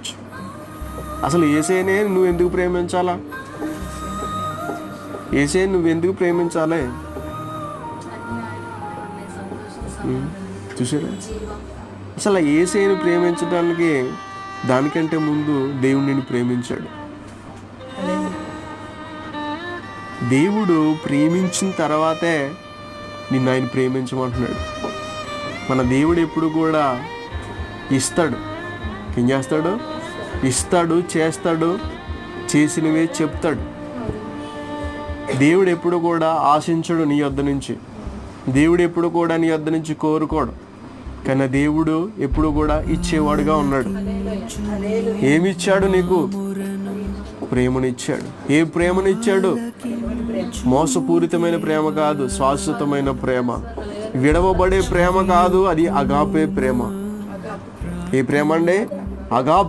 ప్రేమించు. అసలు యేసయ్యనే నువ్వు ఎందుకు ప్రేమించాలా? యేసయ్యని నువ్వెందుకు ప్రేమించాలి? చూసారా? అసలు యేసయ్యని ప్రేమించడానికి దానికంటే ముందు దేవుడు నిన్ను ప్రేమించాడు. దేవుడు ప్రేమించిన తర్వాతే నిన్ను ఆయన ప్రేమించమంటున్నాడు. మన దేవుడు ఎప్పుడు కూడా ఇస్తాడు. ఏం చేస్తాడు? ఇస్తాడు, చేస్తాడు, చేసినవే చెప్తాడు. దేవుడు ఎప్పుడు కూడా ఆశించడు నీ యొద్ద నుంచి. దేవుడు ఎప్పుడు కూడా నీ యొద్ద నుంచి కోరుకోడు. కానీ దేవుడు ఎప్పుడు కూడా ఇచ్చేవాడుగా ఉన్నాడు. ఏమిచ్చాడు నీకు? ప్రేమనిచ్చాడు. ఏ ప్రేమనిచ్చాడు? మోసపూరితమైన ప్రేమ కాదు, శాశ్వతమైన ప్రేమ. విడవబడే ప్రేమ కాదు, అది అగాపే ప్రేమ. ఏ ప్రేమ అండి? అగాపే